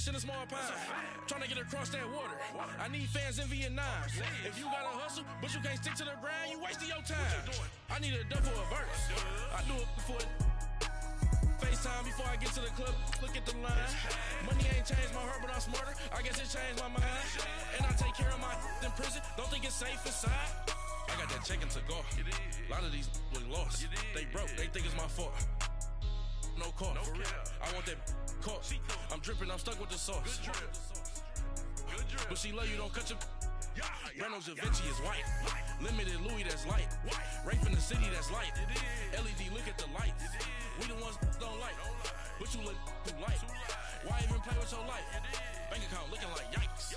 fish in a small pond. Trying to get across that water. I need fans in Vietnam. If you gotta hustle, but you can't stick to the grind, you wasting your time. I need a dub for a verse. I do it for FaceTime before I get to the club. Look at the line. Money ain't changed my heart, but I'm smarter. I guess it changed my mind. And I take care of my in prison. Don't think it's safe inside. I got that check to go. A lot of these was lost. They broke. They think it's my fault. No call, for real. I want that caught. I'm dripping, I'm stuck with the sauce. But she love you, don't cut your. Reynolds Da Vinci is white. Limited Louis, that's light. Rape in the city, that's light. LED, look at the lights. We the ones don't like. But you look too light. Why even play with your life? Bank account looking like yikes.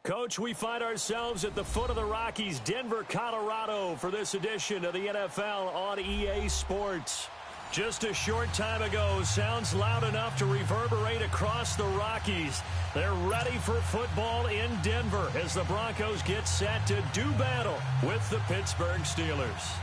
Coach, we find ourselves at the foot of the Rockies, Denver, Colorado, for this edition of the NFL on EA Sports. Just a short time ago, sounds loud enough to reverberate across the Rockies. They're ready for football in Denver as the Broncos get set to do battle with the Pittsburgh Steelers.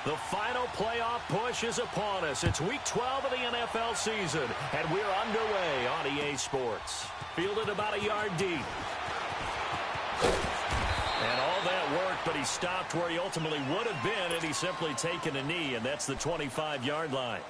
The final playoff push is upon us. It's week 12 of the NFL season, and we're underway on EA Sports. Fielded about a yard deep. And all that work, but he stopped where he ultimately would have been had he simply taken a knee, and that's the 25-yard line.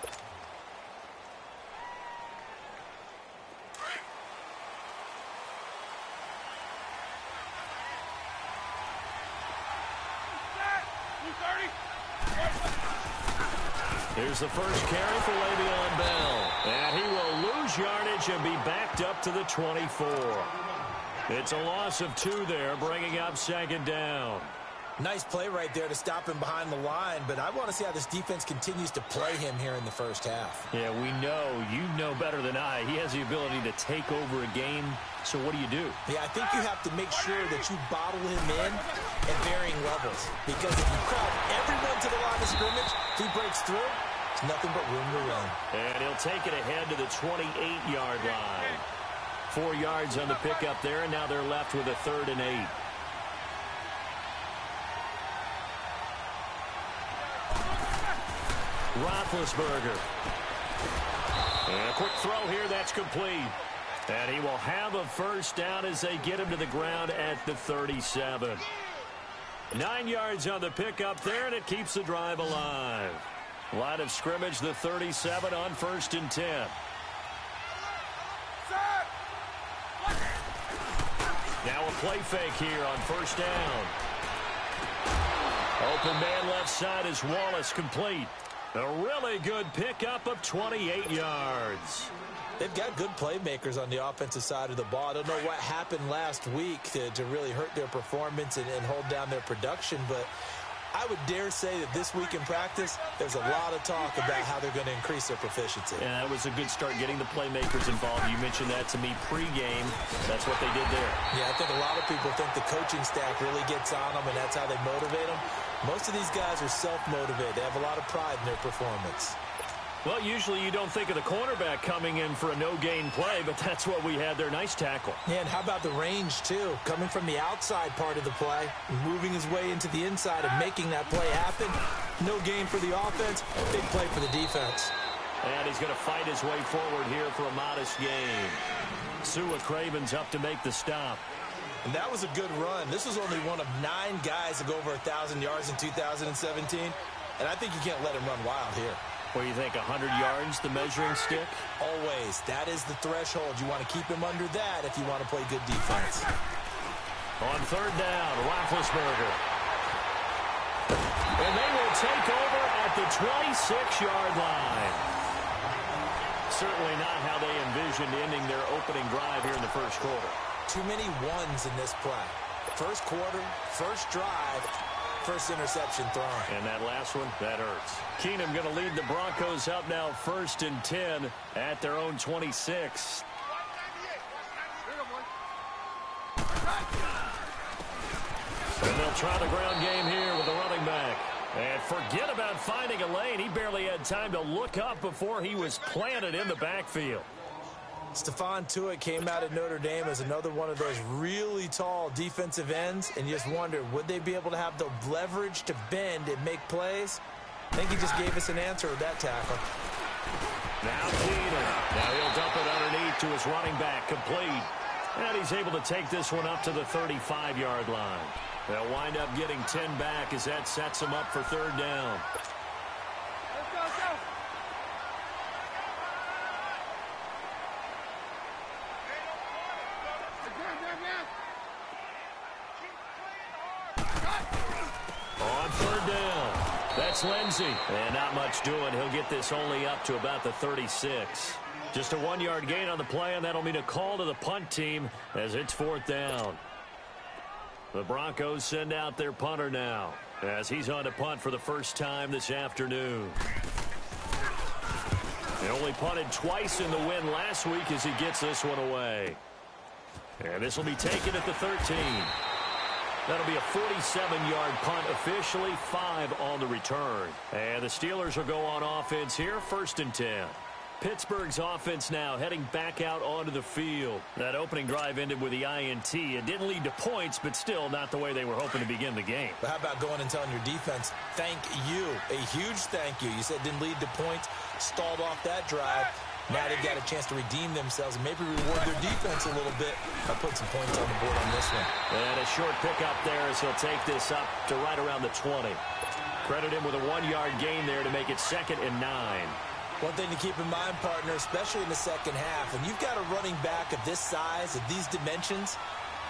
Here's the first carry for Le'Veon Bell. And he will lose yardage and be backed up to the 24. It's a loss of 2 there, bringing up second down. Nice play right there to stop him behind the line, but I want to see how this defense continues to play him here in the first half. Yeah, we know. You know better than I. He has the ability to take over a game, so what do you do? Yeah, I think you have to make sure that you bottle him in at varying levels, because if you crowd everyone to the line of scrimmage, if he breaks through, it's nothing but room to run. And he'll take it ahead to the 28-yard line. 4 yards on the pickup there, and now they're left with a 3rd and 8. Roethlisberger. And a quick throw here, that's complete. And he will have a first down as they get him to the ground at the 37. 9 yards on the pickup there, and it keeps the drive alive. Line of scrimmage, the 37 on 1st and 10. Now a play fake here on 1st down. Open man left side is Wallace, complete. A really good pickup of 28 yards. They've got good playmakers on the offensive side of the ball. I don't know what happened last week to really hurt their performance and hold down their production, but I would dare say that this week in practice, there's a lot of talk about how they're going to increase their proficiency. Yeah, that was a good start getting the playmakers involved. You mentioned that to me pregame. That's what they did there. Yeah, I think a lot of people think the coaching staff really gets on them, and that's how they motivate them. Most of these guys are self-motivated. They have a lot of pride in their performance. Well, usually you don't think of the cornerback coming in for a no-gain play, but that's what we had there. Nice tackle. Yeah, and how about the range, too? Coming from the outside part of the play, moving his way into the inside and making that play happen. No gain for the offense, big play for the defense. And he's going to fight his way forward here for a modest gain. Sua Craven's up to make the stop. And that was a good run. This was only one of 9 guys to go over 1,000 yards in 2017. And I think you can't let him run wild here. What do you think, 100 yards, the measuring stick? Always. That is the threshold. You want to keep him under that if you want to play good defense. On 3rd down, Roethlisberger. And they will take over at the 26-yard line. Certainly not how they envisioned ending their opening drive here in the first quarter. Too many ones in this play. First quarter, first drive, first interception thrown. And that last one, that hurts. Keenum going to lead the Broncos up now 1st and 10 at their own 26. And they'll try the ground game here with the running back. And forget about finding a lane. He barely had time to look up before he was planted in the backfield. Stephon Tuitt came out of Notre Dame as another one of those really tall defensive ends, and you just wonder, would they be able to have the leverage to bend and make plays? I think he just gave us an answer with that tackle. Now Keenum. Now he'll dump it underneath to his running back, complete. And he's able to take this one up to the 35-yard line. They'll wind up getting 10 back as that sets them up for 3rd down. On 3rd down, that's Lindsey. And not much doing. He'll get this only up to about the 36. Just a 1-yard gain on the play, and that'll mean a call to the punt team as it's 4th down. The Broncos send out their punter now as he's on to punt for the first time this afternoon. He only punted twice in the win last week as he gets this one away. And this will be taken at the 13. That'll be a 47-yard punt, officially 5 on the return. And the Steelers will go on offense here, 1st and 10. Pittsburgh's offense now heading back out onto the field. That opening drive ended with the INT. It didn't lead to points, but still not the way they were hoping to begin the game. But how about going and telling your defense, thank you, a huge thank you. You said didn't lead to points, stalled off that drive. Now they've got a chance to redeem themselves and maybe reward their defense a little bit by putting some points on the board on this one. And a short pickup there as he'll take this up to right around the 20. Credit him with a 1-yard gain there to make it 2nd and 9. One thing to keep in mind, partner, especially in the second half, when you've got a running back of this size, of these dimensions,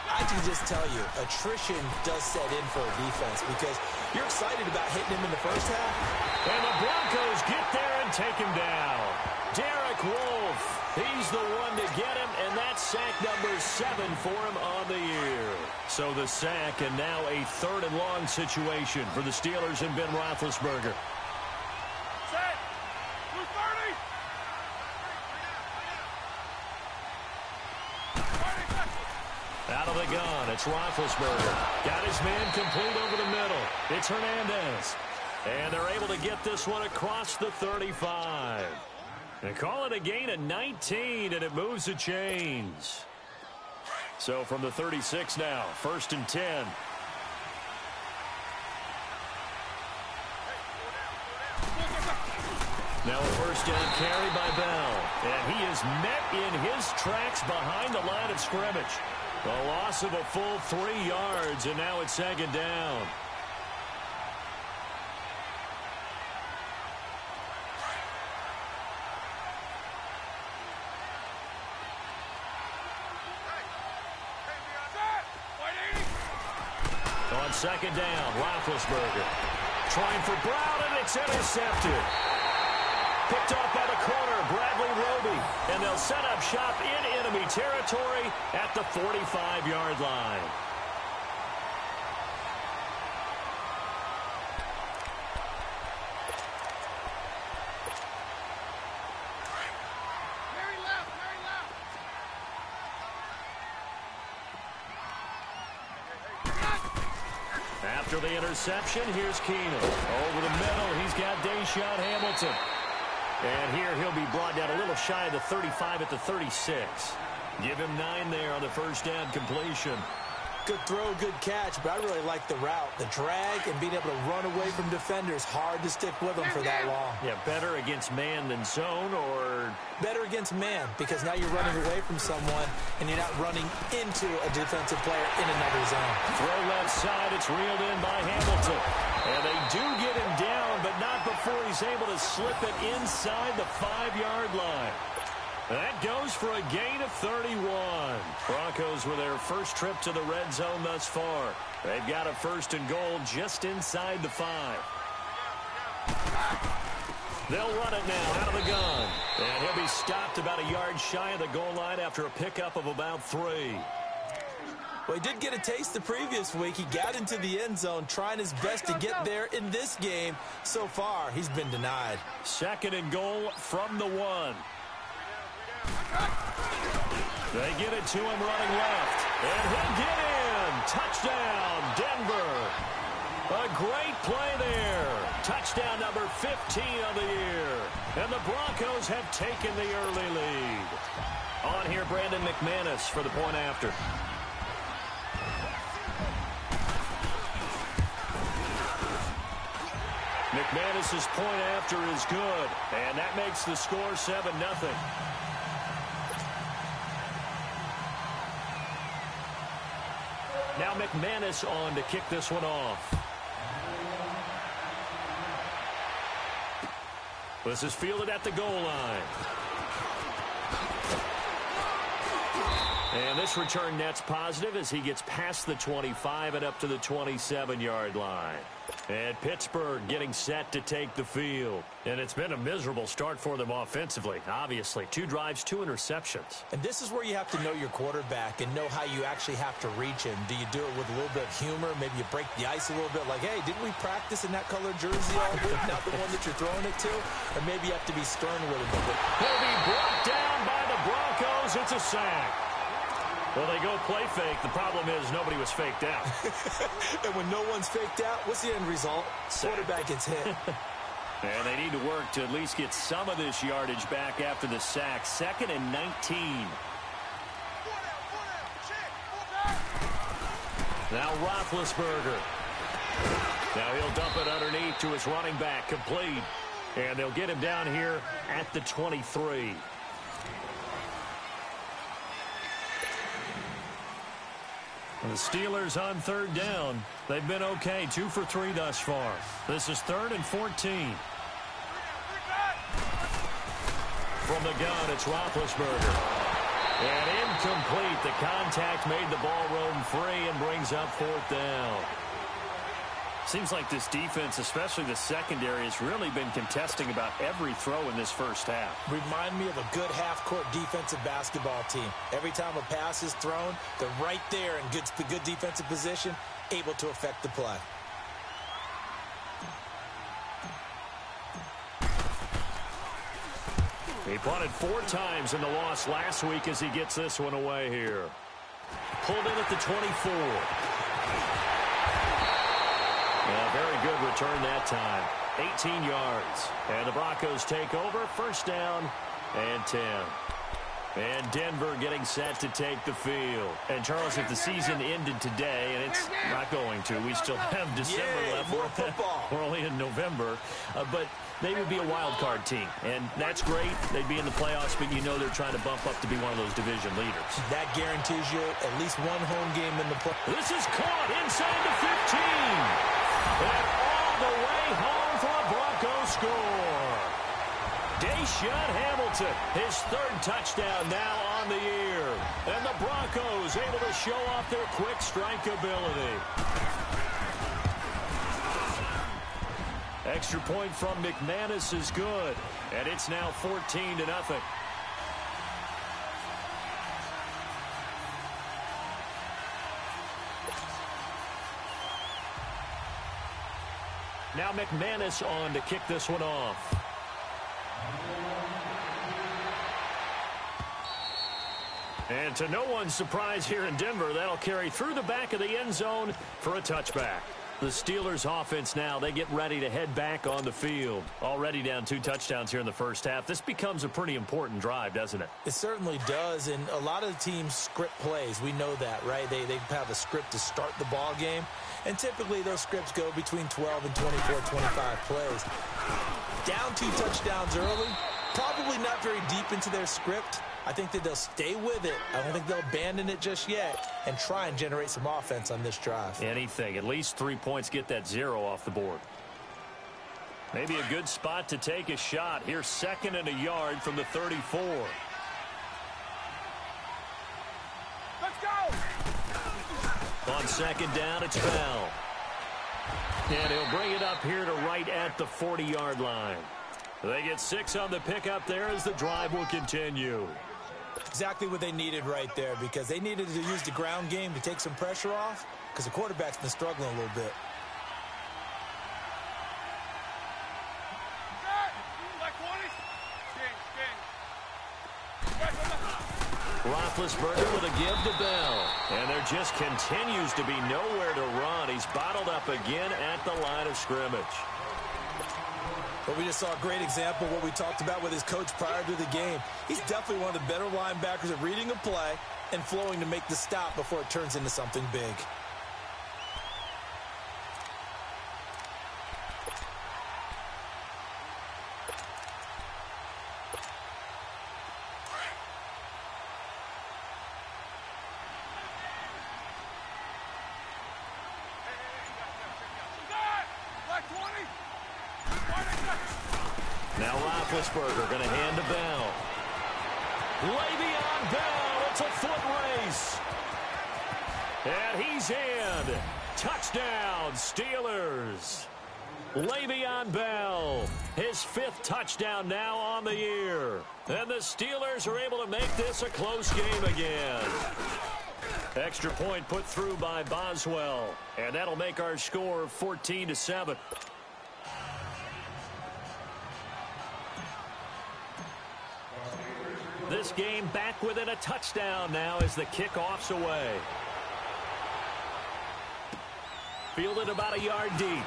I can just tell you, attrition does set in for a defense because you're excited about hitting him in the first half. And the Broncos get there and take him down. Derek Wolfe, he's the one to get him, and that's sack number 7 for him on the year. So the sack, and now a 3rd and long situation for the Steelers and Ben Roethlisberger. Out of the gun, it's Roethlisberger. Got his man complete over the middle. It's Hernandez. And they're able to get this one across the 35. They call it a gain of 19, and it moves the chains. So from the 36 now, 1st and 10. Now a 1st down carry by Bell. And he is met in his tracks behind the line of scrimmage. A loss of a full 3 yards, and now it's 2nd down. On 2nd down, Roethlisberger trying for Brown, and it's intercepted. Picked off by the corner, Bradley Roby. And they'll set up shop in enemy territory at the 45-yard line. After the interception, here's Keenum. Over the middle, he's got Deshaun Hamilton. And here he'll be brought down a little shy of the 35 at the 36. Give him 9 there on the 1st down completion. Good throw, good catch, but I really like the route. The drag and being able to run away from defenders, hard to stick with them for that long. Yeah, better against man than zone, or? Better against man, because now you're running away from someone and you're not running into a defensive player in another zone. Throw left side, it's reeled in by Hamilton. And they do get him down, but not before he's able to slip it inside the 5-yard line. That goes for a gain of 31. Broncos with their first trip to the red zone thus far. They've got a 1st and goal just inside the 5. They'll run it now out of the gun. And he'll be stopped about a yard shy of the goal line after a pickup of about 3. Well, he did get a taste the previous week. He got into the end zone trying his best to get there in this game. So far, he's been denied. 2nd and goal from the 1. They get it to him running left. And he'll get in. Touchdown, Denver. A great play there. Touchdown number 15 of the year. And the Broncos have taken the early lead. On here, Brandon McManus for the point after. McManus's point after is good. And that makes the score 7-0. Now McManus on to kick this one off. This is fielded at the goal line. And this return net's positive as he gets past the 25 and up to the 27-yard line. And Pittsburgh getting set to take the field. And it's been a miserable start for them offensively, obviously. 2 drives, 2 interceptions. And this is where you have to know your quarterback and know how you actually have to reach him. Do you do it with a little bit of humor? Maybe you break the ice a little bit like, hey, didn't we practice in that colored jersey all week? Not the one that you're throwing it to? Or maybe you have to be stern with him. He'll be brought down by the Broncos. It's a sack. Well, they go play fake. The problem is nobody was faked out. And when no one's faked out, what's the end result? Quarterback gets hit. And they need to work to at least get some of this yardage back after the sack. 2nd and 19. Now Roethlisberger. Now he'll dump it underneath to his running back. Complete. And they'll get him down here at the 23. The Steelers on 3rd down. They've been okay, 2 for 3 thus far. This is 3rd and 14. From the gun, it's Roethlisberger. And incomplete. The contact made the ball roam free and brings up 4th down. Seems like this defense, especially the secondary, has really been contesting about every throw in this first half. Remind me of a good half-court defensive basketball team. Every time a pass is thrown, they're right there in good defensive position, able to affect the play. He punted 4 times in the loss last week as he gets this one away here. Pulled in at the 24. A very good return that time. 18 yards. And the Broncos take over. 1st down and 10. And Denver getting set to take the field. And, Charles, if the season ended today, and it's not going to, we still have December left. More football. We're only in November. But they would be a wild card team. And that's great. They'd be in the playoffs, but you know they're trying to bump up to be one of those division leaders. That guarantees you at least one home game in the playoffs. This is caught inside the 15. And all the way home for a Broncos score. Deshaun Hamilton, his 3rd touchdown now on the year. And the Broncos able to show off their quick strike ability. Extra point from McManus is good. And it's now 14-0. Now McManus on to kick this one off. And to no one's surprise here in Denver, that'll carry through the back of the end zone for a touchback. The Steelers offense now, they get ready to head back on the field. Already down 2 touchdowns here in the first half. This becomes a pretty important drive, doesn't it? It certainly does, and a lot of the teams script plays. We know that, right? They have a script to start the ball game, and typically those scripts go between 12 and 24, 25 plays. Down 2 touchdowns early, probably not very deep into their script. I think that they'll stay with it. I don't think they'll abandon it just yet and try and generate some offense on this drive. Anything. At least 3 points, get that 0 off the board. Maybe a good spot to take a shot. Here's 2nd and a yard from the 34. Let's go! On 2nd down, it's Bell. And he'll bring it up here to right at the 40-yard line. They get 6 on the pickup there as the drive will continue. Exactly what they needed right there, because they needed to use the ground game to take some pressure off, because the quarterback's been struggling a little bit. Roethlisberger with a give to Bell. And there just continues to be nowhere to run. He's bottled up again at the line of scrimmage. But we just saw a great example of what we talked about with his coach prior to the game. He's definitely one of the better linebackers at reading a play and flowing to make the stop before it turns into something big. Now Roethlisberger going to hand to Bell. Le'Veon Bell, it's a foot race. And he's in. Touchdown, Steelers. Le'Veon Bell, his 5th touchdown now on the year. And the Steelers are able to make this a close game again. Extra point put through by Boswell. And that'll make our score 14-7. This game back within a touchdown now as the kickoff's away. Fielded about a yard deep.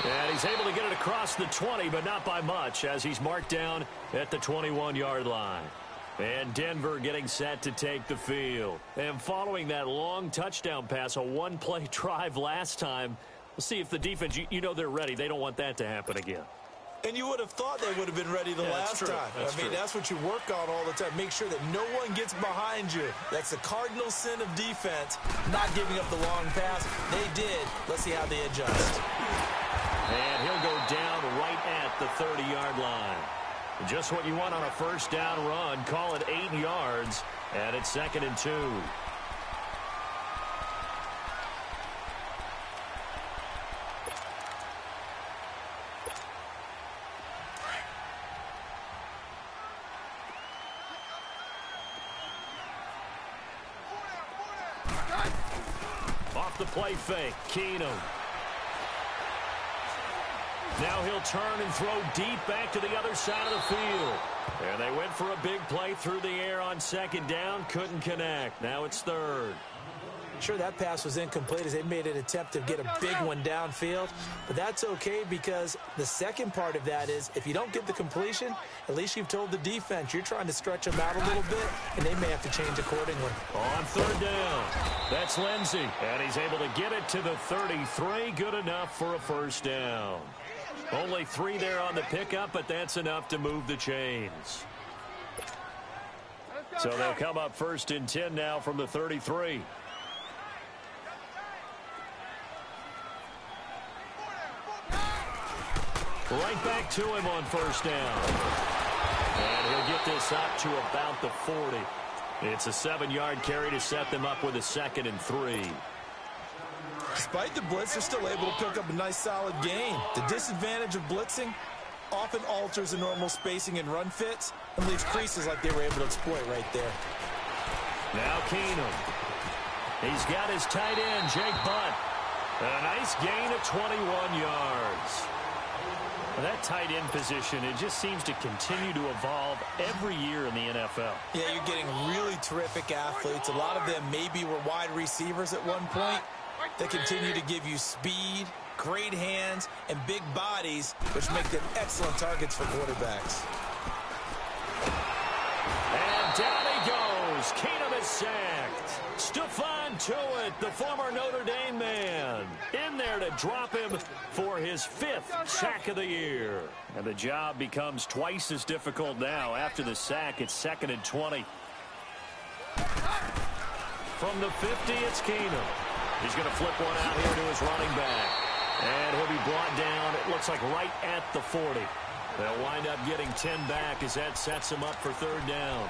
And he's able to get it across the 20, but not by much, as he's marked down at the 21-yard line. And Denver getting set to take the field. And following that long touchdown pass, a one-play drive last time, we'll see if the defense, you know they're ready. They don't want that to happen again. And you would have thought they would have been ready the last time. That's what you work on all the time. Make sure that no one gets behind you. That's the cardinal sin of defense, not giving up the long pass. They did. Let's see how they adjust. And he'll go down right at the 30-yard line. Just what you want on a first down run. Call it 8 yards, and it's 2nd and 2. Off the play fake, Keenum. Now he'll turn and throw deep back to the other side of the field. And they went for a big play through the air on 2nd down. Couldn't connect. Now it's 3rd. Sure, that pass was incomplete as they made an attempt to get a big one downfield. But that's okay, because the second part of that is if you don't get the completion, at least you've told the defense you're trying to stretch them out a little bit, and they may have to change accordingly. On 3rd down, that's Lindsey. And he's able to get it to the 33. Good enough for a first down. Only 3 there on the pickup, but that's enough to move the chains. So they'll come up 1st and 10 now from the 33. Right back to him on 1st down. And he'll get this up to about the 40. It's a 7-yard carry to set them up with a 2nd and 3. Despite the blitz, they're still able to pick up a nice solid gain. The disadvantage of blitzing often alters the normal spacing and run fits and leaves creases like they were able to exploit right there. Now Keenum. He's got his tight end, Jake Butt. A nice gain of 21 yards. That tight end position, it just seems to continue to evolve every year in the NFL. Yeah, you're getting really terrific athletes. A lot of them maybe were wide receivers at one point. They continue to give you speed, great hands, and big bodies, which make them excellent targets for quarterbacks. And down he goes. Keenum is sacked. Stephon Tuitt, the former Notre Dame man, in there to drop him for his 5th sack of the year. And the job becomes twice as difficult now. After the sack, it's 2nd and 20. From the 50, it's Keenum. He's going to flip one out here to his running back. And he'll be brought down, it looks like right at the 40. They'll wind up getting 10 back as that sets him up for 3rd down.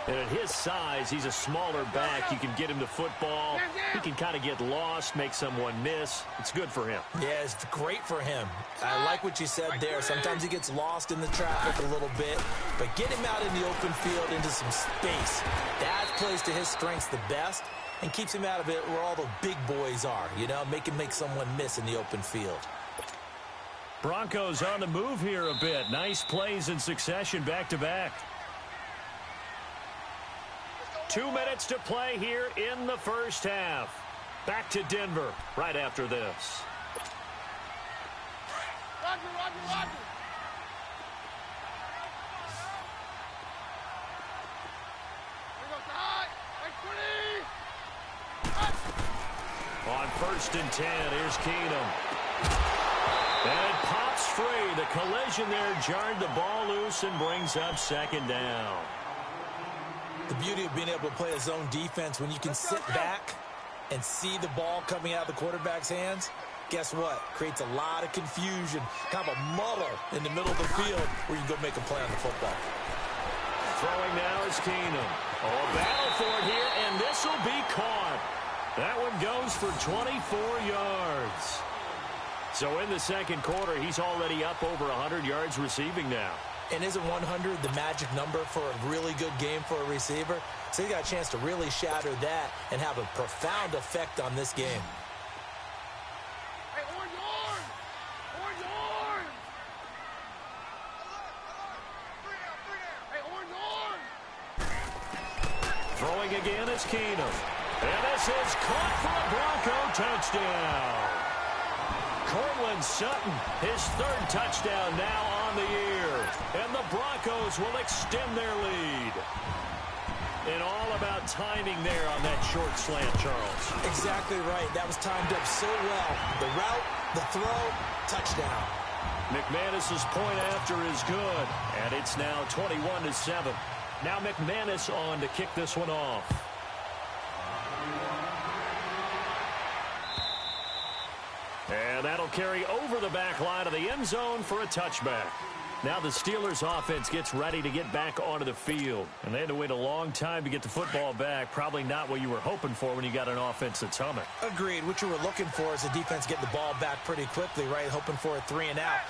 And at his size, he's a smaller back. You can get him to football. He can kind of get lost, make someone miss. It's good for him. Yeah, it's great for him. I like what you said there. Sometimes he gets lost in the traffic a little bit, but get him out in the open field into some space. That plays to his strengths the best and keeps him out of it where all the big boys are, you know, make him make someone miss in the open field. Broncos on the move here a bit. Nice plays in succession back-to-back. 2 minutes to play here in the first half. Back to Denver right after this. On 1st and 10, here's Keenum. And it pops free. The collision there jarred the ball loose and brings up 2nd down. The beauty of being able to play a zone defense when you can sit back and see the ball coming out of the quarterback's hands, guess what? Creates a lot of confusion, kind of a muddle in the middle of the field where you can go make a play on the football. Throwing now is Keenum. Oh, a battle for it here, and this will be caught. That one goes for 24 yards. So in the second quarter, he's already up over 100 yards receiving now. And isn't 100 the magic number for a really good game for a receiver? So he got a chance to really shatter that and have a profound effect on this game. Hey, orange horn! Orange horn! Hey, orange horn! Throwing again is Keenum. And this is caught for a Bronco touchdown. Cortland Sutton, his 3rd touchdown now on the year. And the Broncos will extend their lead. And all about timing there on that short slant, Charles. Exactly right. That was timed up so well. The route, the throw, touchdown. McManus's point after is good. And it's now 21-7. Now McManus on to kick this one off. And that'll carry over the back line of the end zone for a touchback. Now the Steelers offense gets ready to get back onto the field. And they had to wait a long time to get the football back. Probably not what you were hoping for when you got an offense that's humming. Agreed. What you were looking for is the defense getting the ball back pretty quickly, right? Hoping for a 3 and out.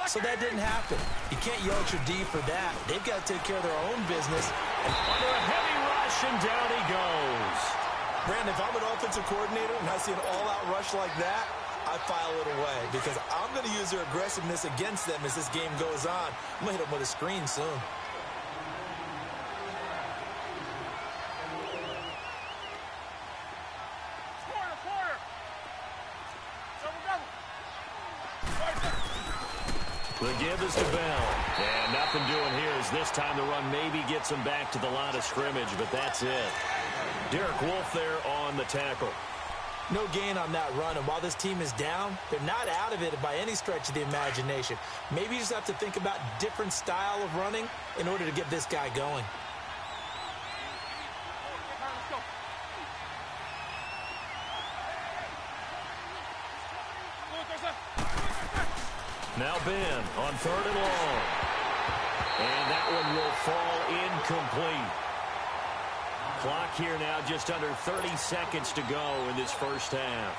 So that didn't happen. You can't yell at your D for that. They've got to take care of their own business. And under a heavy rush, and down he goes. Brandon, if I'm an offensive coordinator and I see an all-out rush like that, I file it away because I'm going to use their aggressiveness against them as this game goes on. I'm going to hit them with a screen soon. The give is to Bell. And nothing doing here as this time the run maybe gets him back to the line of scrimmage, but that's it. Derek Wolfe there on the tackle. No gain on that run, and while this team is down, they're not out of it by any stretch of the imagination. Maybe you just have to think about different style of running in order to get this guy going. Now Ben on 3rd and long. And that one will fall incomplete. Clock here now just under 30 seconds to go in this first half.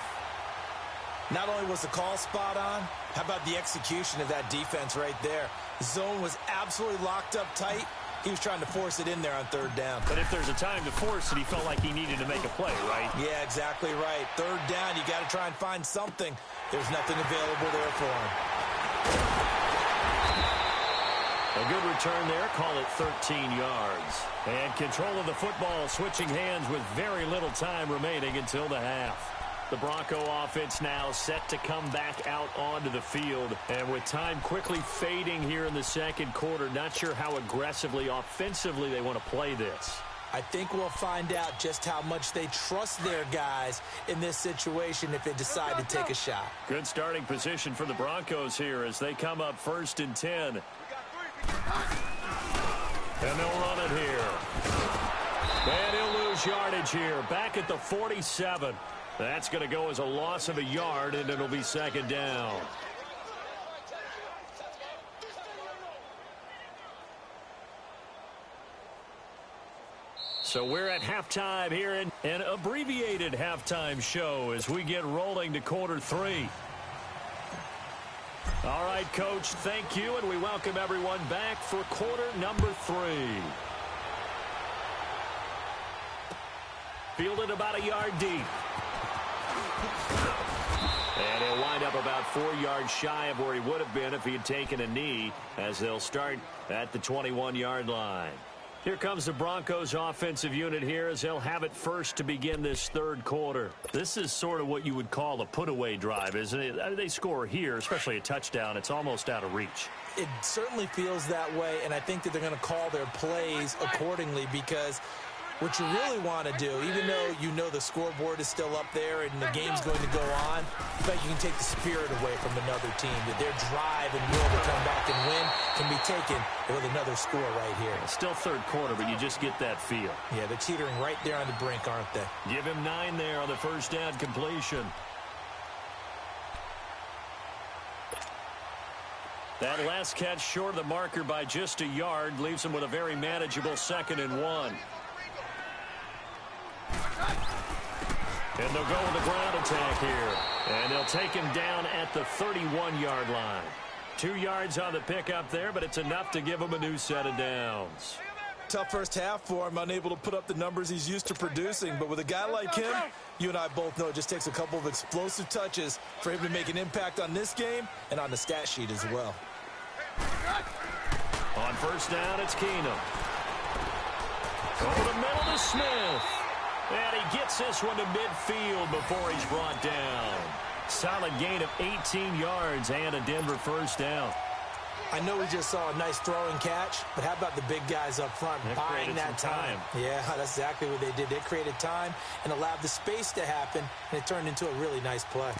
Not only was the call spot on, how about the execution of that defense right there? The zone was absolutely locked up tight. He was trying to force it in there on 3rd down. But if there's a time to force it, he felt like he needed to make a play, right? Yeah, exactly right. 3rd down, you got to try and find something. There's nothing available there for him. A good return there, call it 13 yards. And control of the football, switching hands with very little time remaining until the half. The Bronco offense now set to come back out onto the field. And with time quickly fading here in the second quarter, not sure how aggressively, offensively they want to play this. I think we'll find out just how much they trust their guys in this situation if they decide to take a shot. Good starting position for the Broncos here as they come up 1st and 10. And they'll run it here. And he'll lose yardage here. Back at the 47. That's going to go as a loss of a yard, and it'll be 2nd down. So we're at halftime here in an abbreviated halftime show as we get rolling to quarter 3. All right, Coach, thank you, and we welcome everyone back for quarter number 3. Fielded about a yard deep. And he'll wind up about 4 yards shy of where he would have been if he had taken a knee, as they'll start at the 21-yard line. Here comes the Broncos offensive unit here as they'll have it first to begin this third quarter. This is sort of what you would call a put-away drive, isn't it? They score here, especially a touchdown. It's almost out of reach. It certainly feels that way, and I think that they're going to call their plays accordingly, because what you really want to do, even though you know the scoreboard is still up there and the game's going to go on, but you can take the spirit away from another team, that their drive and will to come back and win can be taken with another score right here. It's still third quarter, but you just get that feel. Yeah, they're teetering right there on the brink, aren't they? Give him 9 there on the first down completion. That last catch short of the marker by just a yard leaves him with a very manageable 2nd and 1. And they'll go with the ground attack here. And they'll take him down at the 31-yard line. 2 yards on the pickup there, but it's enough to give him a new set of downs. Tough first half for him, unable to put up the numbers he's used to producing. But with a guy like him, you and I both know it just takes a couple of explosive touches for him to make an impact on this game and on the stat sheet as well. On first down, it's Keenum. Over the middle to Smith. And he gets this one to midfield before he's brought down. Solid gain of 18 yards and a Denver first down. I know we just saw a nice throwing catch, but how about the big guys up front buying that time? Yeah, that's exactly what they did. They created time and allowed the space to happen, and it turned into a really nice play.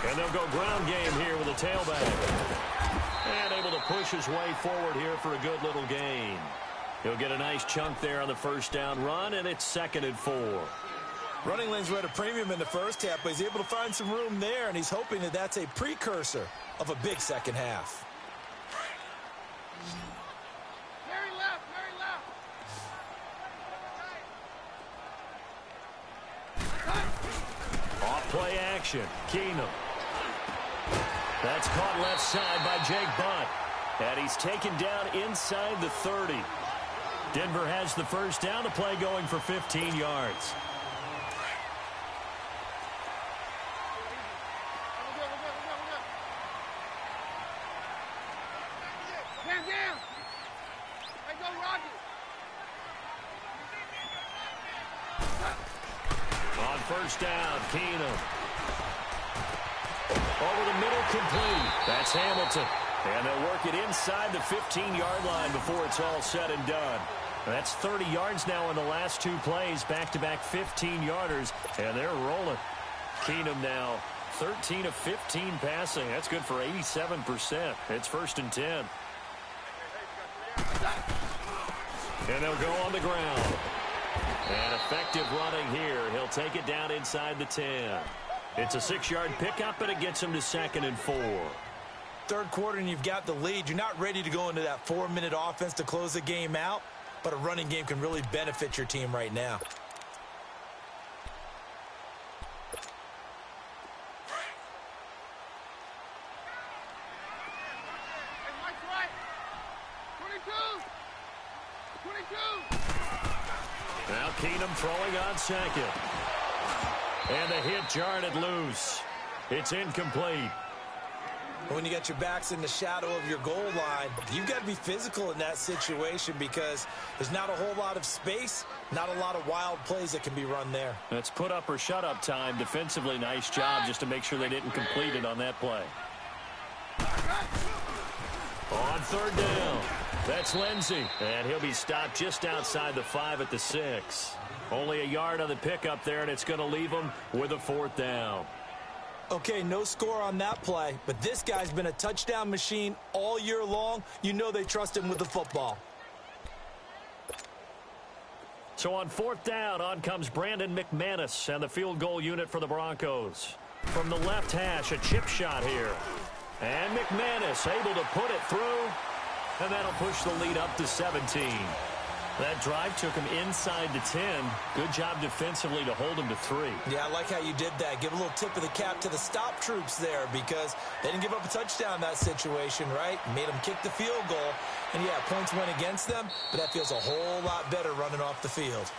And they'll go ground game here with a tailback. And able to push his way forward here for a good little gain. He'll get a nice chunk there on the first down run, and it's 2nd and 4. Running lanes were at a premium in the first half, but he's able to find some room there, and he's hoping that that's a precursor of a big second half. Very left, very left. Off play action. Keenum. That's caught left side by Jake Butt. And he's taken down inside the 30. Denver has the first down. The play going for 15 yards. Down. Hey, go, Rocky. On first down, Keenum. Over the middle, complete. That's Hamilton. And they'll work it inside the 15-yard line before it's all said and done. That's 30 yards now in the last 2 plays, back-to-back 15-yarders, and they're rolling. Keenum now 13 of 15 passing. That's good for 87%. It's 1st and 10. And they'll go on the ground. And effective running here. He'll take it down inside the 10. It's a 6-yard pickup, and it gets him to 2nd and 4. Third quarter, and you've got the lead. You're not ready to go into that 4-minute offense to close the game out, but a running game can really benefit your team right now. Hey, Mike's right. 22. Now Keenum throwing on 2nd. And the hit jarred it loose. It's incomplete. When you got your backs in the shadow of your goal line, you've got to be physical in that situation because there's not a whole lot of space, not a lot of wild plays that can be run there. That's put up or shut up time. Defensively, nice job just to make sure they didn't complete it on that play. On third down, that's Lindsey. And he'll be stopped just outside the 5 at the 6. Only a yard on the pickup there, and it's going to leave him with a 4th down. Okay, no score on that play, but this guy's been a touchdown machine all year long. You know they trust him with the football. So on fourth down, on comes Brandon McManus and the field goal unit for the Broncos. From the left hash, a chip shot here. And McManus able to put it through. And that'll push the lead up to 17. That drive took him inside the 10. Good job defensively to hold him to 3. Yeah, I like how you did that. Give a little tip of the cap to the stop troops there because they didn't give up a touchdown in that situation, right? Made them kick the field goal. And, yeah, points went against them, but that feels a whole lot better running off the field.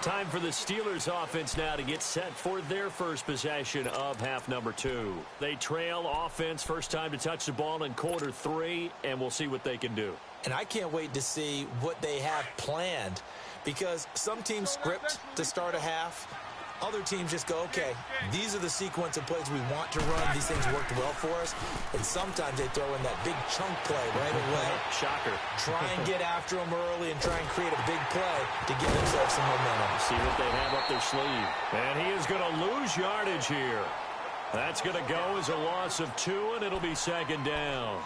Time for the Steelers offense now to get set for their first possession of half number 2. They trail offense first time to touch the ball in quarter 3, and we'll see what they can do. And I can't wait to see what they have planned because some teams script to start a half. Other teams just go, okay, these are the sequence of plays we want to run. These things worked well for us. And sometimes they throw in that big chunk play right away. Shocker. Try and get after them early and try and create a big play to give themselves some momentum. See what they have up their sleeve. And he is going to lose yardage here. That's going to go as a loss of 2, and it'll be second down.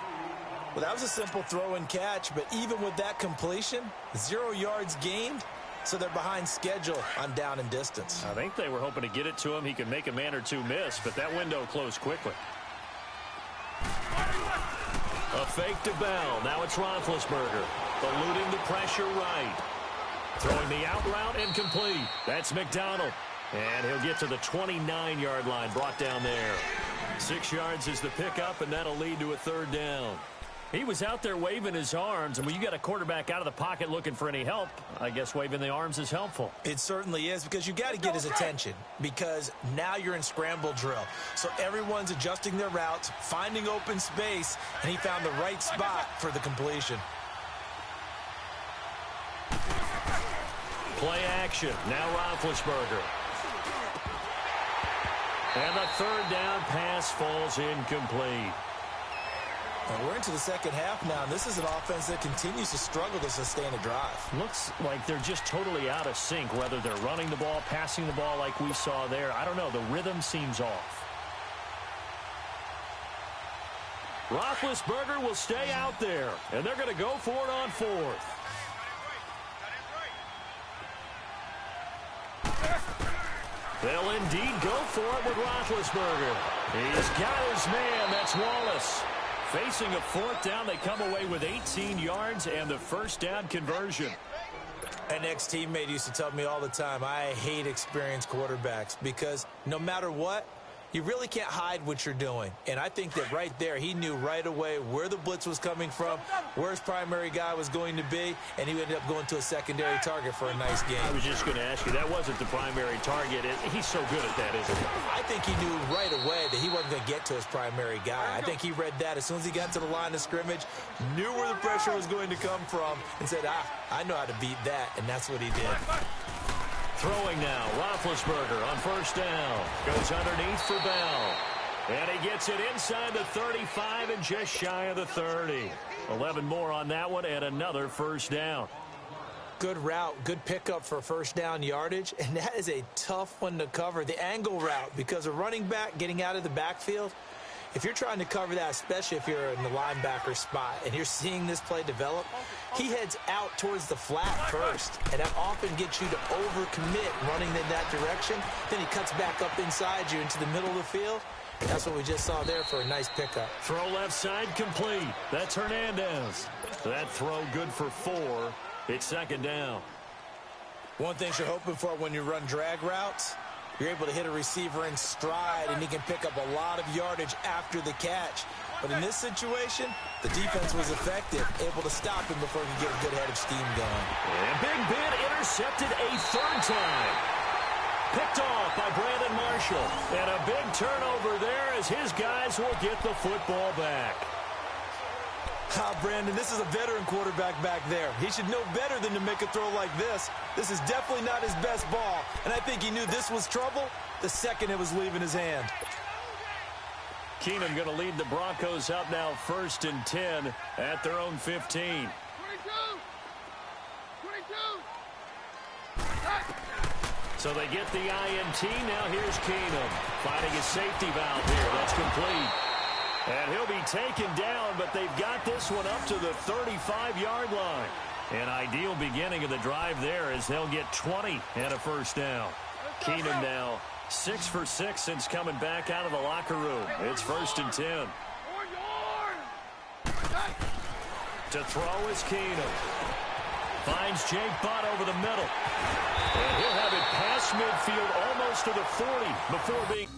Well, that was a simple throw and catch, but even with that completion, 0 yards gained, so they're behind schedule on down and distance. I think they were hoping to get it to him. He could make a man or two miss, but that window closed quickly. A fake to Bell. Now it's Roethlisberger. Eluding the pressure right. Throwing the out route incomplete. That's McDonald. And he'll get to the 29-yard line, brought down there. 6 yards is the pickup, and that'll lead to a third down. He was out there waving his arms, and when you got a quarterback out of the pocket looking for any help, I guess waving the arms is helpful. It certainly is because you got to get his attention because now you're in scramble drill. So everyone's adjusting their routes, finding open space, and he found the right spot for the completion. Play action. Now Roethlisberger. And the third down pass falls incomplete. And we're into the second half now, and this is an offense that continues to struggle to sustain a drive. Looks like they're just totally out of sync, whether they're running the ball, passing the ball like we saw there. I don't know. The rhythm seems off. Roethlisberger will stay out there, and they're going to go for it on fourth. They'll indeed go for it with Roethlisberger. He's got his man. That's Wallace. Facing a fourth down, they come away with 18 yards and the first down conversion. An ex-teammate used to tell me all the time, I hate experienced quarterbacks because no matter what, you really can't hide what you're doing. And I think that right there, he knew right away where the blitz was coming from, where his primary guy was going to be, and he ended up going to a secondary target for a nice game. I was just going to ask you, that wasn't the primary target. He's so good at that, isn't he? I think he knew right away that he wasn't going to get to his primary guy. I think he read that as soon as he got to the line of scrimmage, knew where the pressure was going to come from, and said, I know how to beat that, and that's what he did. Throwing now, Roethlisberger on first down. Goes underneath for Bell. And he gets it inside the 35 and just shy of the 30. 11 more on that one and another first down. Good route, good pickup for first down yardage, and that is a tough one to cover. The angle route, because a running back getting out of the backfield, if you're trying to cover that, especially if you're in the linebacker spot and you're seeing this play develop, he heads out towards the flat first, and that often gets you to overcommit running in that direction. Then he cuts back up inside you into the middle of the field. That's what we just saw there for a nice pickup. Throw left side complete. That's Hernandez. That throw good for 4. It's second down. One thing you're hoping for when you run drag routes, you're able to hit a receiver in stride, and he can pick up a lot of yardage after the catch. But in this situation, the defense was effective, able to stop him before he could get a good head of steam going. And Big Ben intercepted a third time. Picked off by Brandon Marshall. And a big turnover there as his guys will get the football back. Brandon, this is a veteran quarterback back there. He should know better than to make a throw like this. This is definitely not his best ball, and I think he knew this was trouble the second it was leaving his hand. Keenum going to lead the Broncos up now 1st and 10 at their own 15. 22! So they get the INT. Now here's Keenum finding his safety valve here. That's complete. And he'll be taken down, but they've got this one up to the 35-yard line. An ideal beginning of the drive there as they'll get 20 and a first down. Keenum now 6 for 6 since coming back out of the locker room. It's 1st and 10. To throw is Keenum. Finds Jake Butt over the middle. And he'll have it past midfield almost to the 40 before being...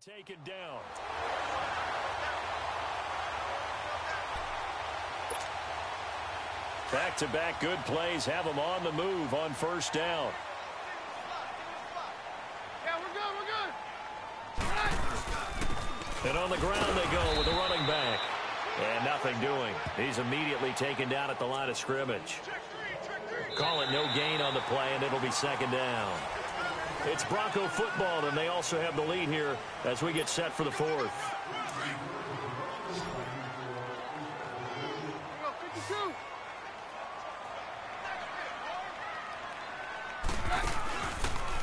Taken down. Back-to-back good plays have them on the move on first down. Yeah, we're good. And on the ground they go with a running back. And nothing doing. He's immediately taken down at the line of scrimmage. Call it no gain on the play, and it'll be 2nd down. It's Bronco football, and they also have the lead here as we get set for the 4th.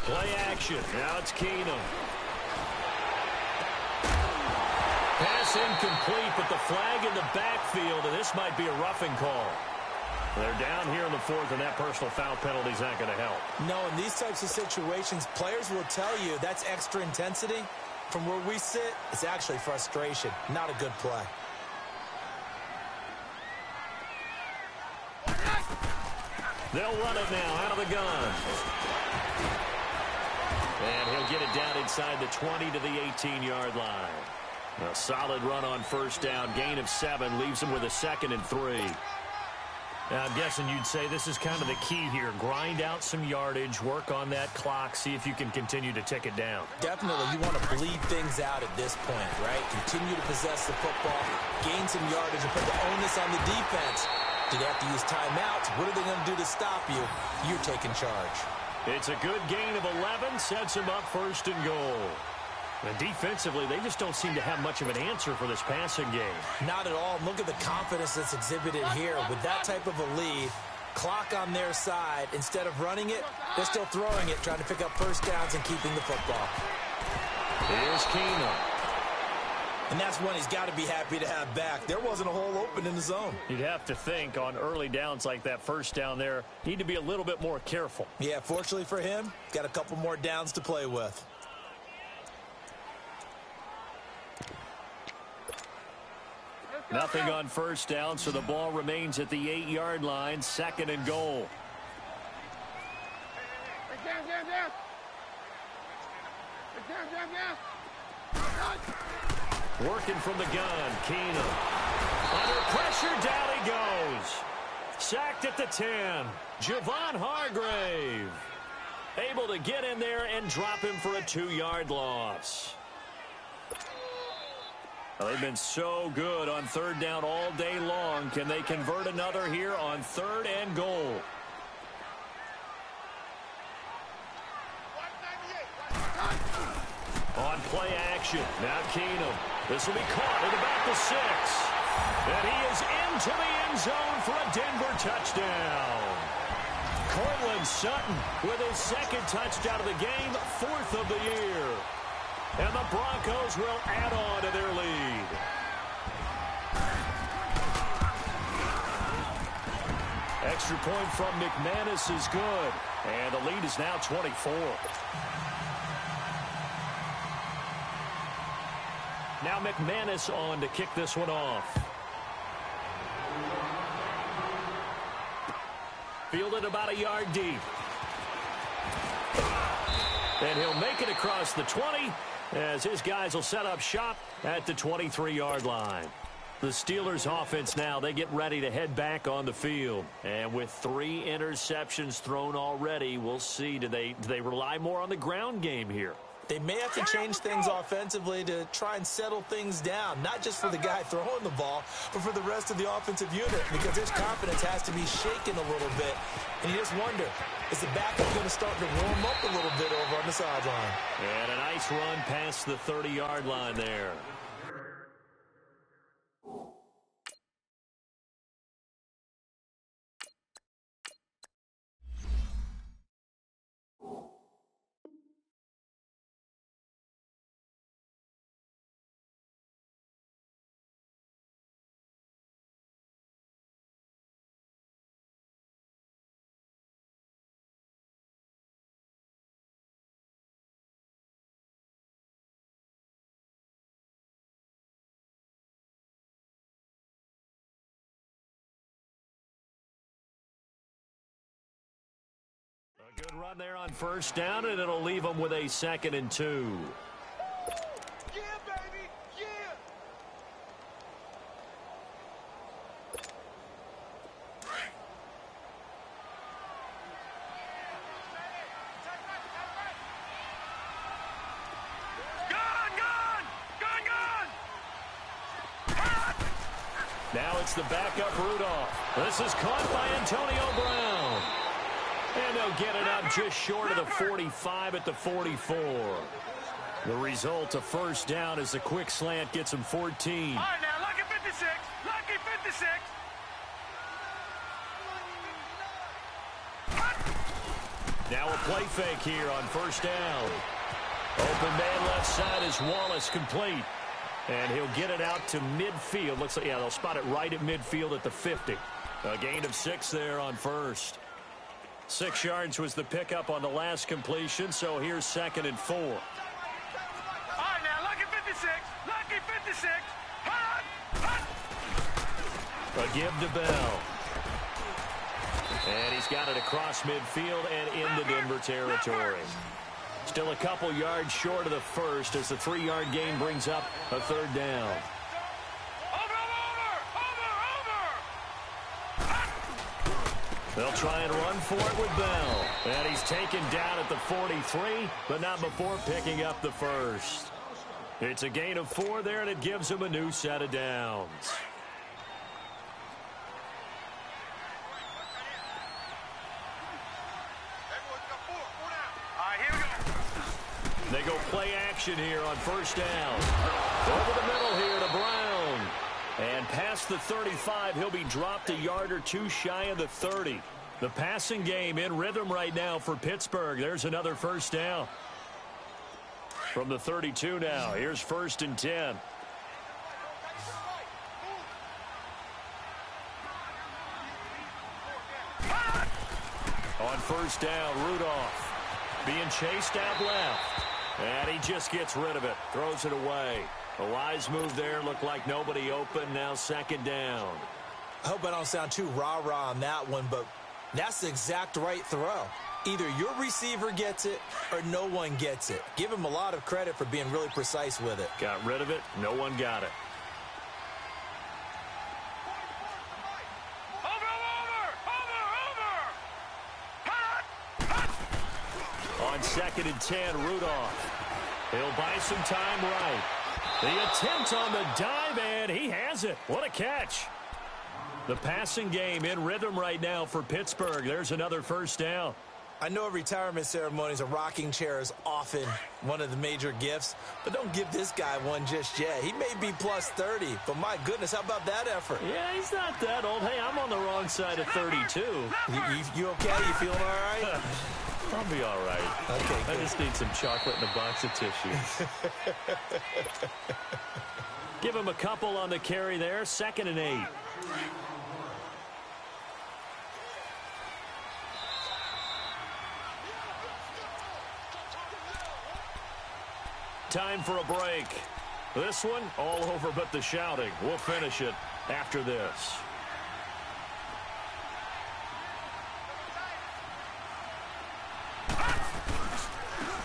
Play action. Now it's Keenum. Pass incomplete, but the flag in the backfield, and this might be a roughing call. They're down here in the 4th, and that personal foul penalty is not going to help. No, in these types of situations, players will tell you that's extra intensity. From where we sit, it's actually frustration, not a good play. They'll run it now out of the gun. And he'll get it down inside the 20 to the 18-yard line. A solid run on first down. Gain of 7 leaves him with a 2nd and 3. Now, I'm guessing you'd say this is kind of the key here. Grind out some yardage, work on that clock, see if you can continue to tick it down. Definitely. You want to bleed things out at this point, right? Continue to possess the football, gain some yardage, and put the onus on the defense. Do they have to use timeouts? What are they going to do to stop you? You're taking charge. It's a good gain of 11, sets him up 1st and goal. And defensively, they just don't seem to have much of an answer for this passing game. Not at all. Look at the confidence that's exhibited here. With that type of a lead, clock on their side, instead of running it, they're still throwing it, trying to pick up first downs and keeping the football. Here's Keenum. And that's one he's got to be happy to have back. There wasn't a hole open in the zone. You'd have to think on early downs like that first down there, need to be a little bit more careful. Yeah, fortunately for him, got a couple more downs to play with. Nothing on first down, so the ball remains at the 8-yard line, 2nd and goal. Working from the gun, Keenum. Under pressure, down he goes. Sacked at the 10. Javon Hargrave. Able to get in there and drop him for a 2-yard loss. Well, they've been so good on 3rd down all day long. Can they convert another here on 3rd and goal? On play action, now Keenum. This will be caught at about the 6. And he is into the end zone for a Denver touchdown. Cortland Sutton with his 2nd touchdown of the game, 4th of the year. And the Broncos will add on to their lead. Extra point from McManus is good. And the lead is now 24. Now McManus on to kick this one off. Fielded about a yard deep. And he'll make it across the 20 as his guys will set up shop at the 23-yard line. The Steelers offense now, they get ready to head back on the field. And with 3 interceptions thrown already, we'll see, do they rely more on the ground game here? They may have to change things offensively to try and settle things down, not just for the guy throwing the ball, but for the rest of the offensive unit, because his confidence has to be shaken a little bit. And you just wonder, is the backup going to start to warm up a little bit over on the sideline? And a nice run past the 30-yard line there. A good run there on first down, and it'll leave them with a 2nd and 2. Yeah, baby, yeah. Now it's the backup Rudolph. This is caught by Antonio Brown. And they'll get it up just short of the 45 at the 44. The result, a first down as the quick slant gets him 14. All right, now, lucky 56. Lucky 56. Now a play fake here on first down. Open man left side is Wallace, complete. And he'll get it out to midfield. Looks like, yeah, they'll spot it right at midfield at the 50. A gain of 6 there on first. 6 yards was the pickup on the last completion, so here's 2nd and 4. All right, now, lucky 56. Lucky 56. Hot, hot. A give to Bell. And he's got it across midfield and into Denver territory. Still a couple yards short of the first as the 3-yard gain brings up a 3rd down. They'll try and run for it with Bell. And he's taken down at the 43, but not before picking up the first. It's a gain of 4 there, and it gives him a new set of downs. They go play action here on first down. Over the middle here to Brown. And past the 35, he'll be dropped a yard or 2 shy of the 30. The passing game in rhythm right now for Pittsburgh. There's another first down. From the 32 now, here's 1st and 10. On first down, Rudolph being chased out left. And he just gets rid of it, throws it away. A wise move there, looked like nobody open, now 2nd down. I hope I don't sound too rah-rah on that one, but that's the exact right throw. Either your receiver gets it or no one gets it. Give him a lot of credit for being really precise with it. Got rid of it, no one got it. On 2nd and 10, Rudolph. He'll buy some time right. The attempt on the dive, and he has it. What a catch. The passing game in rhythm right now for Pittsburgh. There's another first down. I know a retirement ceremony is a rocking chair is often one of the major gifts, but don't give this guy one just yet. He may be plus 30, but my goodness, how about that effort? Yeah, he's not that old. Hey, I'm on the wrong side of 32. You okay? You feeling all right? I'll be all right. Okay, I just need some chocolate and a box of tissues. Give him a couple on the carry there. 2nd and 8. Time for a break. This one all over but the shouting. We'll finish it after this.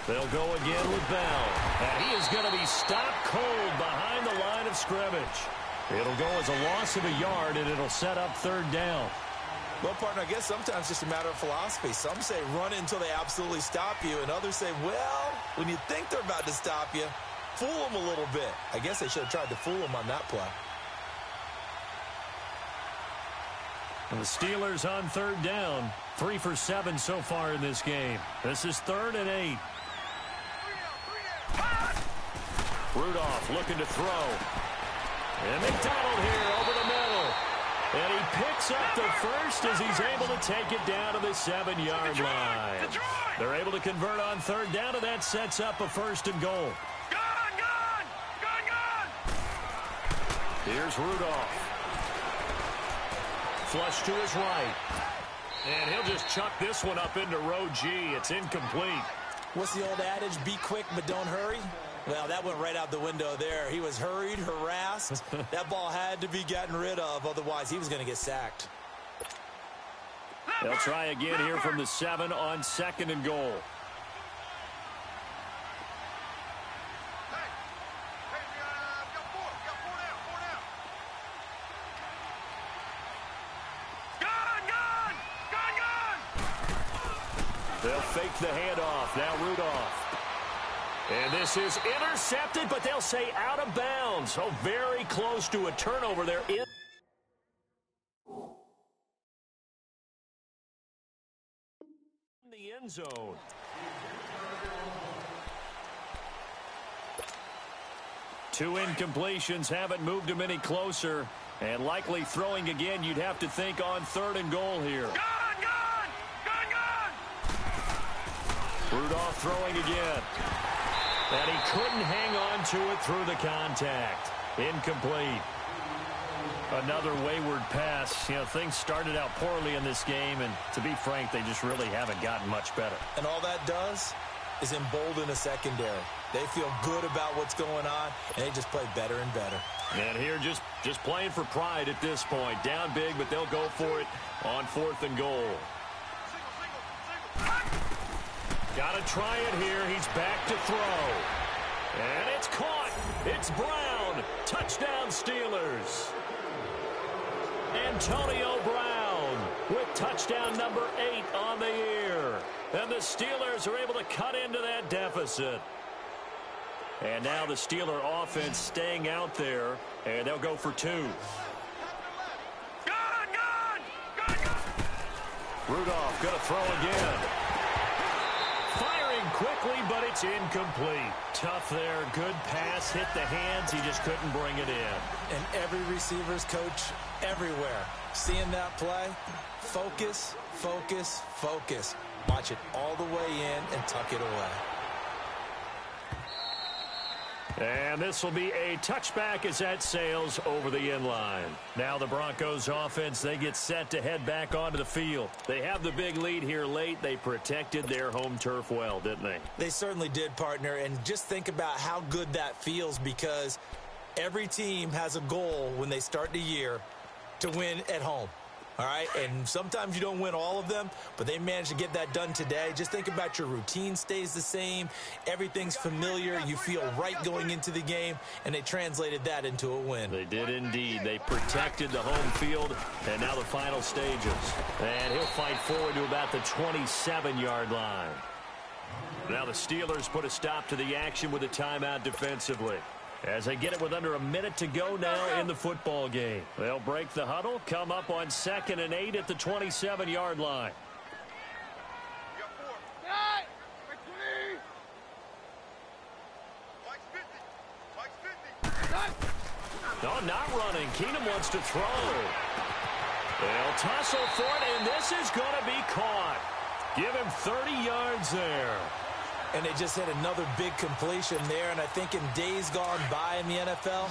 They'll go again with Bell. And he is going to be stopped cold behind the line of scrimmage. It'll go as a loss of a yard, and it'll set up third down. Well, partner, I guess sometimes it's just a matter of philosophy. Some say run until they absolutely stop you, and others say, well, when you think they're about to stop you, fool them a little bit. I guess they should have tried to fool them on that play. And the Steelers on third down. 3 for 7 so far in this game. This is 3rd and 8. Rudolph looking to throw. And McDonald here over the middle. And he picks up the first as he's able to take it down to the 7-yard line. They're able to convert on third down, and that sets up a 1st and goal. Here's Rudolph. Flush to his right. And he'll just chuck this one up into row G. It's incomplete. What's the old adage? Be quick, but don't hurry. Well, that went right out the window there. He was hurried, harassed. That ball had to be gotten rid of. Otherwise, he was going to get sacked. They'll try again here from the 7 on 2nd and goal. They'll fake the handoff. Now Rudolph. And this is intercepted, but they'll say out of bounds. So very close to a turnover there in the end zone. Two incompletions haven't moved him any closer. And likely throwing again, you'd have to think on 3rd and goal here. Rudolph throwing again. And he couldn't hang on to it through the contact. Incomplete. Another wayward pass. You know, things started out poorly in this game, and to be frank, they just really haven't gotten much better. And all that does is embolden a secondary. They feel good about what's going on, and they just play better and better. And here just playing for pride at this point. Down big, but they'll go for it on 4th and goal. Got to try it here. He's back to throw. And it's caught. It's Brown. Touchdown, Steelers. Antonio Brown with touchdown number 8 on the year. And the Steelers are able to cut into that deficit. And now the Steeler offense staying out there. And they'll go for 2. Rudolph going to throw again. Firing quickly, but it's incomplete. Tough there. Good pass. Hit the hands. He just couldn't bring it in. And every receiver's coach everywhere. Seeing that play, focus, focus, focus. Watch it all the way in and tuck it away. And this will be a touchback as that sails over the end line. Now the Broncos offense, they get set to head back onto the field. They have the big lead here late. They protected their home turf well, didn't they? They certainly did, partner. And just think about how good that feels, because every team has a goal when they start the year to win at home. All right, and sometimes you don't win all of them, but they managed to get that done today. Just think about your routine stays the same. Everything's familiar. You feel right going into the game, and they translated that into a win. They did indeed. They protected the home field, and now the final stages. And he'll fight forward to about the 27-yard line. Now the Steelers put a stop to the action with a timeout defensively, as they get it with under a minute to go now in the football game. They'll break the huddle, come up on 2nd and 8 at the 27-yard line. No, not running. Keenum wants to throw. They'll tussle for it, and this is going to be caught. Give him 30 yards there. And they just hit another big completion there. And I think in days gone by in the NFL,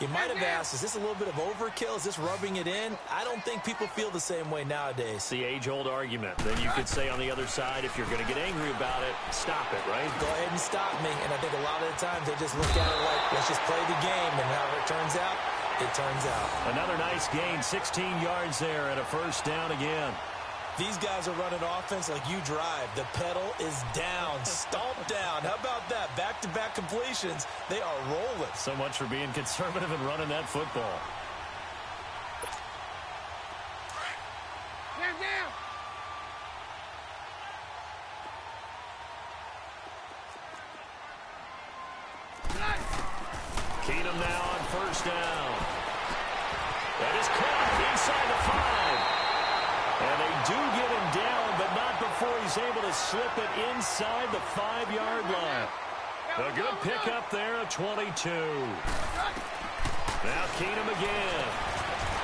you might have asked, is this a little bit of overkill? Is this rubbing it in? I don't think people feel the same way nowadays. It's the age-old argument. Then you could say on the other side, if you're going to get angry about it, stop it, right? Go ahead and stop me. And I think a lot of the times they just look at it like, let's just play the game. And however it turns out, it turns out. Another nice gain, 16 yards there, and a 1st down again. These guys are running offense like you drive. The pedal is down, stomped down. How about that? Back-to-back completions. They are rolling. So much for being conservative and running that football. Down. Keenum now on first down. That is caught inside the 5. And they do get him down, but not before he's able to slip it inside the 5-yard line. A good pickup there at 22. Now Keenum again.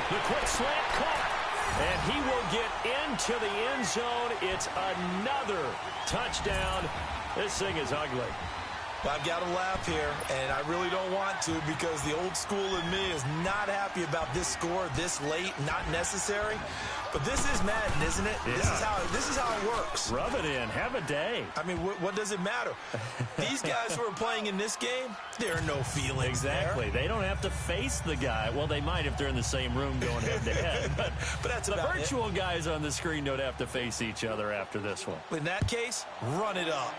The quick slant caught. And he will get into the end zone. It's another touchdown. This thing is ugly. I've got to laugh here, and I really don't want to because the old school in me is not happy about this score this late, not necessary. But this is Madden, isn't it? Yeah. This is how it works. Rub it in. Have a day. I mean, what does it matter? These guys who are playing in this game, there are no feelings Exactly. there. They don't have to face the guy. Well, they might if they're in the same room going head-to-head. But that's the about virtual guys on the screen don't have to face each other after this one. In that case, run it up.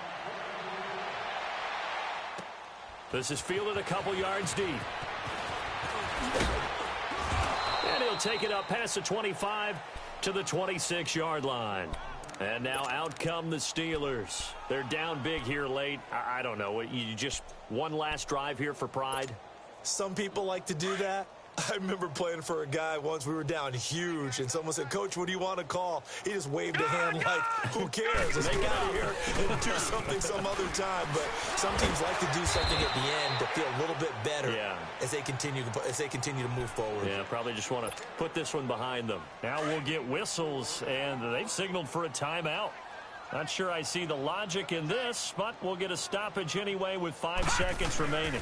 This is fielded a couple yards deep. And he'll take it up past the 25 to the 26-yard line. And now out come the Steelers. They're down big here late. I don't know. You just one last drive here for pride? Some people like to do that. I remember playing for a guy once. We were down huge, and someone said, "Coach, what do you want to call?" He just waved a hand like, who cares? Let's get out of here and do something some other time. But some teams like to do something at the end to feel a little bit better as they continue to move forward. Yeah, probably just want to put this one behind them. Now we'll get whistles, and they've signaled for a timeout. Not sure I see the logic in this, but we'll get a stoppage anyway with 5 seconds remaining.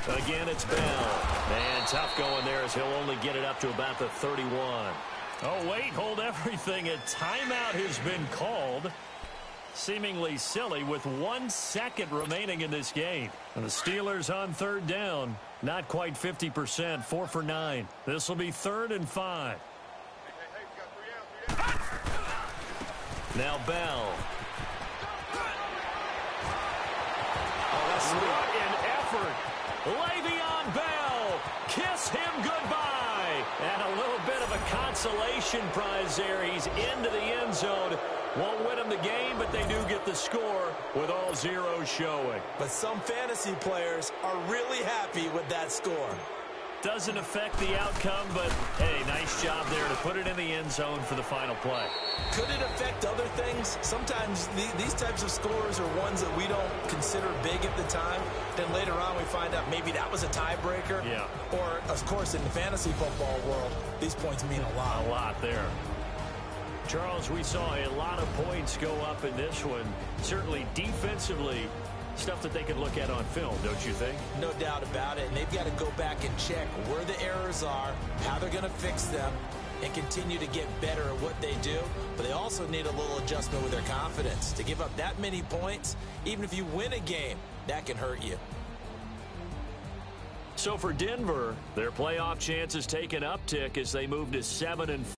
Again, it's Bell. And tough going there as he'll only get it up to about the 31. Oh, wait, hold everything. A timeout has been called. Seemingly silly with 1 second remaining in this game. And the Steelers on third down. Not quite 50%, 4 for 9. This will be 3rd and 5. Now Bell. Oh, that's sweet. What an effort. Le'Veon Bell, kiss him goodbye. And a little bit of a consolation prize there. He's into the end zone. Won't win him the game, but they do get the score with all zeros showing. But some fantasy players are really happy with that score. Doesn't affect the outcome, but, hey, nice job there to put it in the end zone for the final play. Could it affect other things? Sometimes these types of scores are ones that we don't consider big at the time. Then later on we find out maybe that was a tiebreaker. Yeah. Or, of course, in the fantasy football world, these points mean a lot. A lot there. Charles, we saw a lot of points go up in this one. Certainly defensively, stuff that they could look at on film, don't you think? No doubt about it. And they've got to go back and check where the errors are, how they're going to fix them, and continue to get better at what they do. But they also need a little adjustment with their confidence. To give up that many points, even if you win a game, that can hurt you. So for Denver, their playoff chances take an uptick as they move to 7-4.